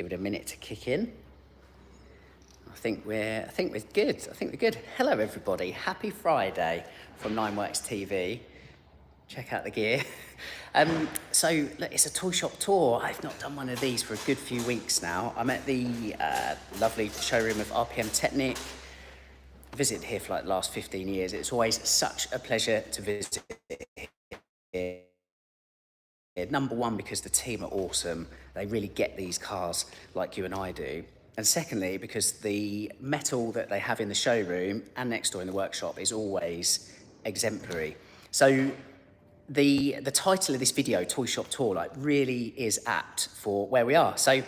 Give it a minute to kick in. I think we're good. Hello everybody, happy Friday from Nineworks TV. Check out the gear. So look, it's a toy shop tour. I've not done one of these for a good few weeks now. I'm at the lovely showroom of RPM Technic. Visited here for like the last 15 years. It's always such a pleasure to visit here. Number one, because the team are awesome. They really get these cars like you and I do. And secondly, because the metal that they have in the showroom and next door in the workshop is always exemplary. So the title of this video, Toy Shop Tour, like really is apt for where we are. So I'm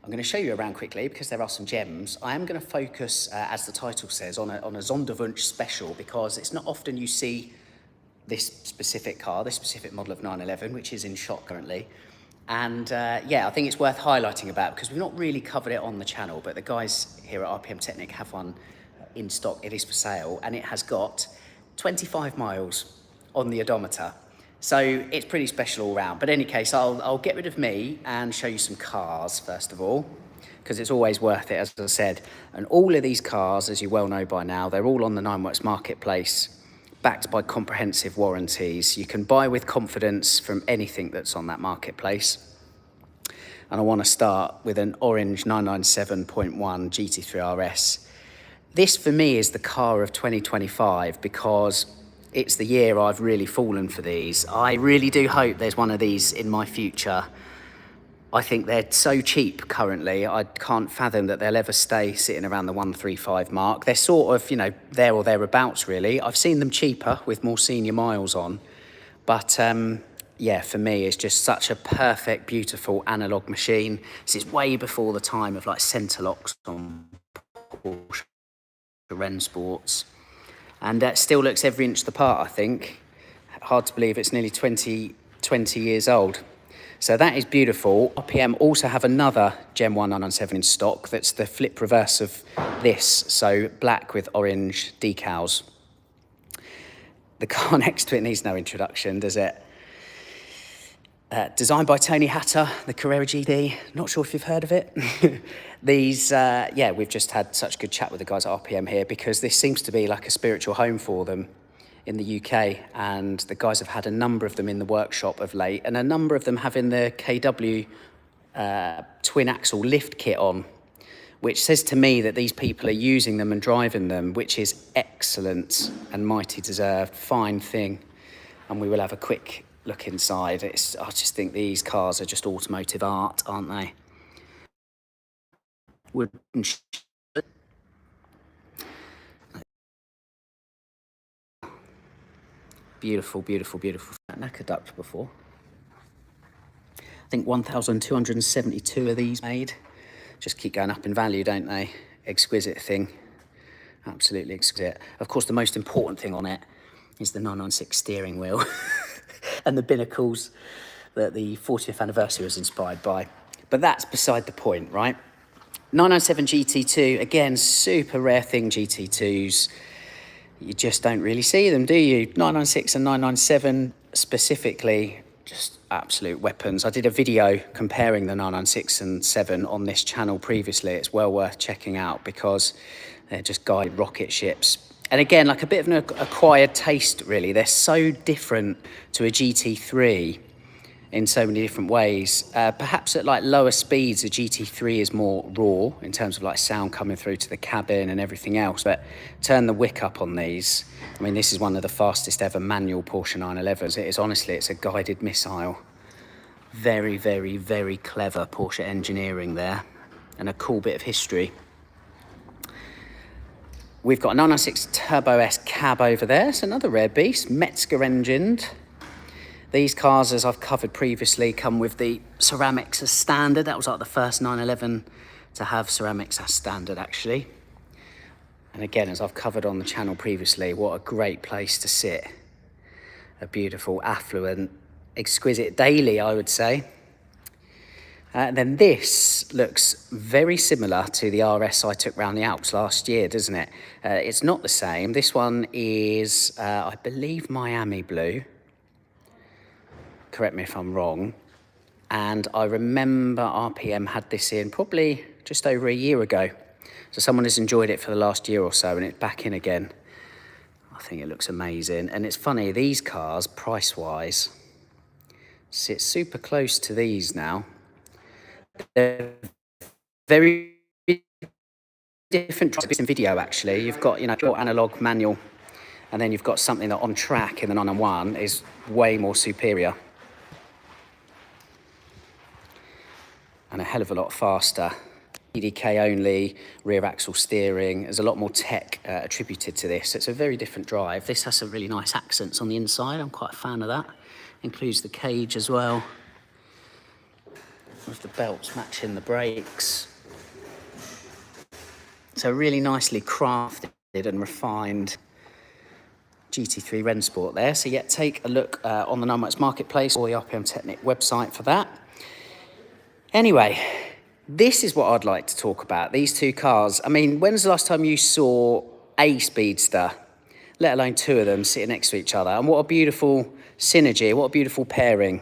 going to show you around quickly because there are some gems. I am going to focus, as the title says, on a Sonderwunsch special, because it's not often you see this specific car, this specific model of 911, which is in shop currently. And yeah, I think it's worth highlighting about because we've not really covered it on the channel, but the guys here at RPM Technic have one in stock. It is for sale and it has got 25 miles on the odometer. So it's pretty special all round. But in any case, I'll get rid of me and show you some cars first of all, because it's always worth it, as I said. And all of these cars, as you well know by now, they're all on the Nineworks marketplace, backed by comprehensive warranties. You can buy with confidence from anything that's on that marketplace. And I want to start with an orange 997.1 GT3 RS. This for me is the car of 2025 because it's the year I've really fallen for these. I really do hope there's one of these in my future. I think they're so cheap currently, I can't fathom that they'll ever stay sitting around the 135 mark. They're sort of, you know, there or thereabouts really. I've seen them cheaper with more senior miles on. But yeah, for me, it's just such a perfect, beautiful analog machine. This is way before the time of like centre locks on Porsche Rennsports. And that still looks every inch the part, I think. Hard to believe it's nearly 20 years old. So that is beautiful. RPM also have another Gen 1 997 in stock that's the flip reverse of this, so black with orange decals. The car next to it needs no introduction, does it? Designed by Tony Hatter, the Carrera GT. Not sure if you've heard of it. These, yeah, we've just had such a good chat with the guys at RPM here because this seems to be like a spiritual home for them in the UK, and the guys have had a number of them in the workshop of late, and a number of them having the KW twin axle lift kit on, which says to me that these people are using them and driving them, which is excellent and mighty deserved. Fine thing. And we will have a quick look inside. I just think these cars are just automotive art, aren't they? Wooden beautiful, beautiful, beautiful. Knacker duct before. I think 1,272 of these made. Just keep going up in value, don't they? Exquisite thing. Absolutely exquisite. Of course, the most important thing on it is the 996 steering wheel and the binnacles that the 40th anniversary was inspired by. But that's beside the point, right? 997 GT2, again, super rare thing, GT2s. You just don't really see them, do you? 996 and 997 specifically, just absolute weapons. I did a video comparing the 996 and 7 on this channel previously. It's well worth checking out because they're just guided rocket ships. And again, like a bit of an acquired taste, really. They're so different to a GT3 in so many different ways. Perhaps at like lower speeds, a GT3 is more raw in terms of like sound coming through to the cabin and everything else. But turn the wick up on these. I mean, this is one of the fastest ever manual Porsche 911s. It is honestly, it's a guided missile. Very, very, very clever Porsche engineering there, and a cool bit of history. We've got a 996 Turbo S cab over there. It's another rare beast, Metzger engined. These cars, as I've covered previously, come with the ceramics as standard. That was like the first 911 to have ceramics as standard, actually. And again, as I've covered on the channel previously, what a great place to sit. A beautiful, affluent, exquisite daily, I would say. Then this looks very similar to the RS I took around the Alps last year, doesn't it? It's not the same. This one is, I believe, Miami blue. Correct me if I'm wrong. And I remember RPM had this in probably just over a year ago. So someone has enjoyed it for the last year or so and it's back in again. I think it looks amazing. And it's funny, these cars, price-wise, sit super close to these now. They're very different in video, actually. You've got, your analog manual, and then you've got something that on track in the 991 is way more superior. And a hell of a lot faster. PDK only, rear axle steering. There's a lot more tech attributed to this. It's a very different drive. This has some really nice accents on the inside. I'm quite a fan of that. Includes the cage as well, with the belts matching the brakes. So really nicely crafted and refined GT3 Rennsport there. So yeah, take a look on the 9 Marketplace or the RPM Technic website for that. Anyway, this is what I'd like to talk about, these two cars. I mean, when's the last time you saw a speedster, let alone two of them sitting next to each other? And what a beautiful synergy, what a beautiful pairing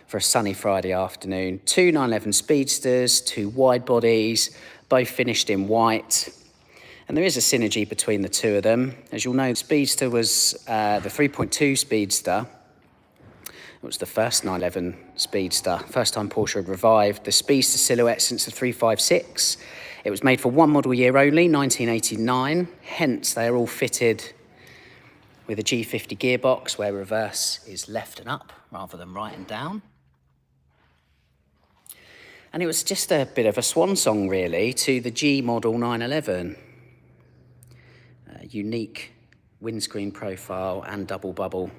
for a sunny Friday afternoon. Two 911 speedsters, two wide bodies, both finished in white. And there is a synergy between the two of them. As you'll know, the speedster was the 3.2 speedster. It was the first 911 speedster, first time Porsche had revived the speedster silhouette since the 356. It was made for one model year only, 1989. Hence, they are all fitted with a G50 gearbox where reverse is left and up rather than right and down. And it was just a bit of a swan song, really, to the G model 911. Unique windscreen profile and double bubble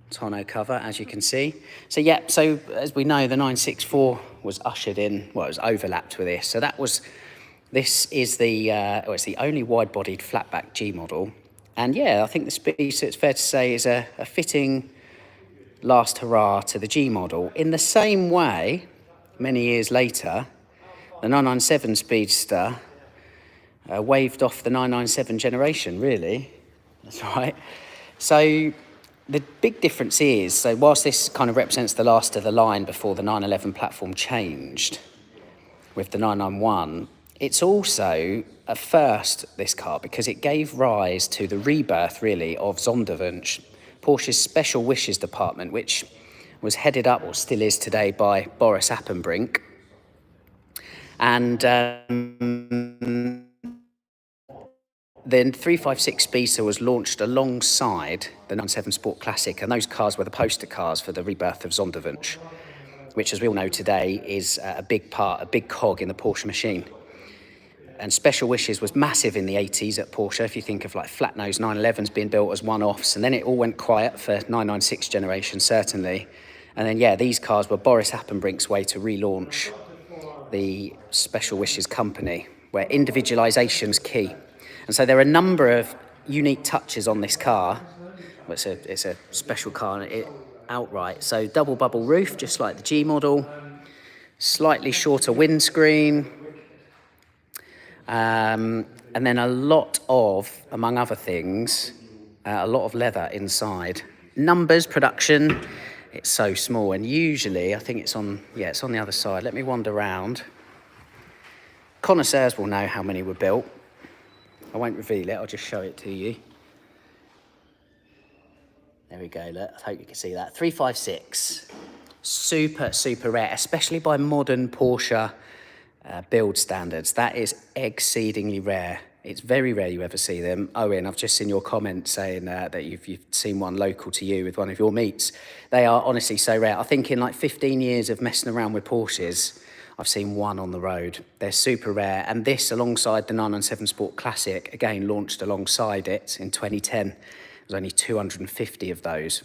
tonneau cover, as you can see. So yeah, so as we know, the 964 was ushered in, well, it was overlapped with this. So this is the, it's the only wide-bodied flatback G model. And yeah, I think the speedster, it's fair to say, is a fitting last hurrah to the G model. In the same way, many years later, the 997 speedster waved off the 997 generation, really. That's right. So the big difference is, so whilst this kind of represents the last of the line before the 911 platform changed with the 991, it's also a first, this car, because it gave rise to the rebirth, really, of Sonderwunsch, Porsche's special wishes department, which was headed up, or still is today, by Boris Appenbrink. And then 356 Speedster was launched alongside the 997 Sport Classic, and those cars were the poster cars for the rebirth of Sonderwunsch, which, as we all know today, is a big cog in the Porsche machine. And Special Wishes was massive in the 80s at Porsche, if you think of like flat-nose 911s being built as one-offs, and then it all went quiet for 996 generation, certainly. And then, yeah, these cars were Boris Appenbrink's way to relaunch the Special Wishes company, where individualisation's key. And so there are a number of unique touches on this car. It's a special car outright. So double bubble roof, just like the G model. Slightly shorter windscreen. And then a lot of, among other things, a lot of leather inside. Numbers, production, it's so small. And usually, I think it's on the other side. Let me wander around. Connoisseurs will know how many were built. I won't reveal it, I'll just show it to you. There we go, look, I hope you can see that. 356, super, super rare, especially by modern Porsche build standards. That is exceedingly rare. It's very rare you ever see them. Owen, I've just seen your comment saying that you've seen one local to you with one of your meets. They are honestly so rare. I think in like 15 years of messing around with Porsches, I've seen one on the road. They're super rare. And this, alongside the 997 Sport Classic, again, launched alongside it in 2010. There's only 250 of those.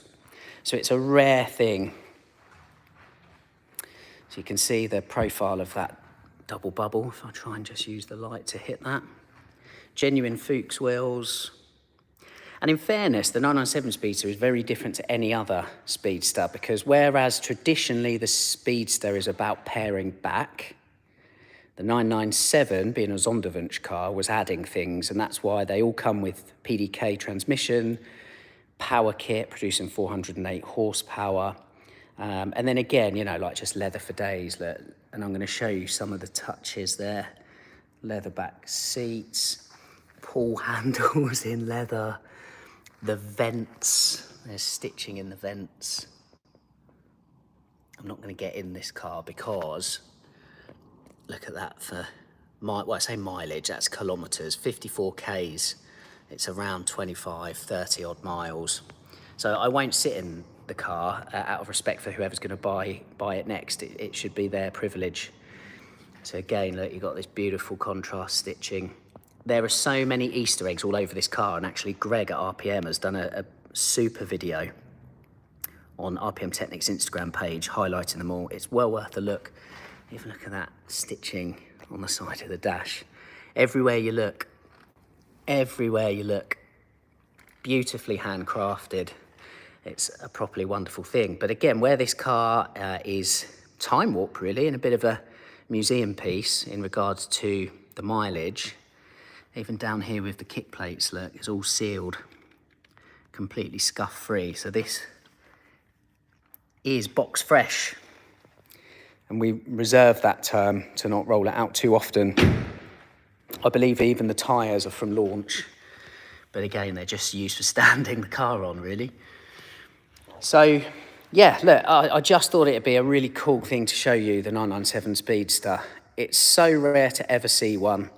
So it's a rare thing. So you can see the profile of that double bubble, if I try and just use the light to hit that. Genuine Fuchs wheels. And in fairness, the 997 Speedster is very different to any other Speedster, because whereas traditionally the Speedster is about paring back, the 997, being a Sonderwunsch car, was adding things, and that's why they all come with PDK transmission, power kit producing 408 horsepower, And then again, you know, like just leather for days. Look, and I'm going to show you some of the touches there. Leather back seats, pull handles in leather, the vents, there's stitching in the vents. I'm not going to get in this car because look at that for well, I say mileage, that's kilometres, 54 Ks. It's around 25, 30 odd miles. So I won't sit in the car out of respect for whoever's going to buy it next. It should be their privilege. So again, look, you've got this beautiful contrast stitching. There are so many Easter eggs all over this car, and actually Greg at RPM has done a super video on RPM Technic's Instagram page highlighting them all. It's well worth a look. Even look at that stitching on the side of the dash. Everywhere you look, beautifully handcrafted. It's a properly wonderful thing. But again, where this car is time warp really, and a bit of a museum piece in regards to the mileage, even down here with the kick plates, look, it's all sealed, completely scuff free. So this is box fresh, and we reserve that term to not roll it out too often. I believe even the tyres are from launch, but again, they're just used for standing the car on really. So yeah, look, I just thought it'd be a really cool thing to show you, the 997 Speedster. It's so rare to ever see one.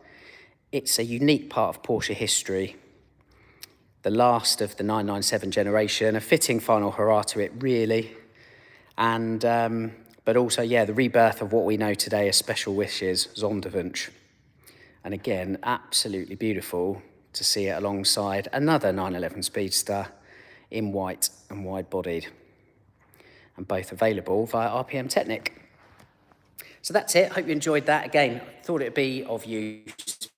It's a unique part of Porsche history. The last of the 997 generation, a fitting final hurrah to it really. And, but also, yeah, the rebirth of what we know today as Special Wishes, Sonderwunsch. And again, absolutely beautiful to see it alongside another 911 Speedster in white and wide-bodied, and both available via RPM Technic. So that's it. Hope you enjoyed that. Again, thought it'd be of use.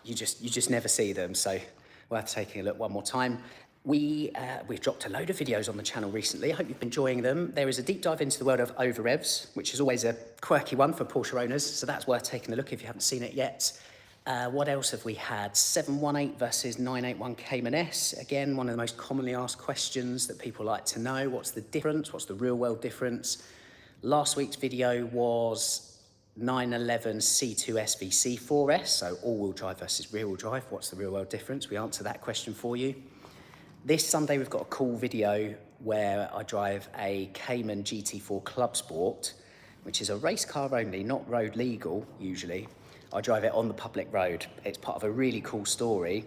You just never see them, so worth taking a look one more time. We've dropped a load of videos on the channel recently. I hope you've been enjoying them. There is a deep dive into the world of over revs, which is always a quirky one for Porsche owners, so that's worth taking a look if you haven't seen it yet. What else have we had? 718 versus 981 Cayman S. Again, one of the most commonly asked questions that people like to know. What's the difference? What's the real world difference? Last week's video was 911 C2S v C4S, so all-wheel drive versus rear-wheel drive. What's the real world difference? We answer that question for you. This Sunday, we've got a cool video where I drive a Cayman GT3 Club Sport, which is a race car only, not road legal usually. I drive it on the public road. It's part of a really cool story.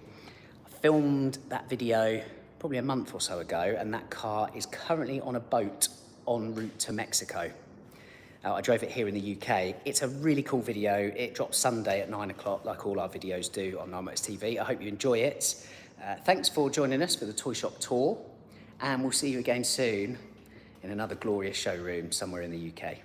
I filmed that video probably a month or so ago, and that car is currently on a boat en route to Mexico. I drove it here in the UK. It's a really cool video. It drops Sunday at 9 o'clock, like all our videos do on 9works TV. I hope you enjoy it. Thanks for joining us for the Toy Shop tour, and we'll see you again soon in another glorious showroom somewhere in the UK.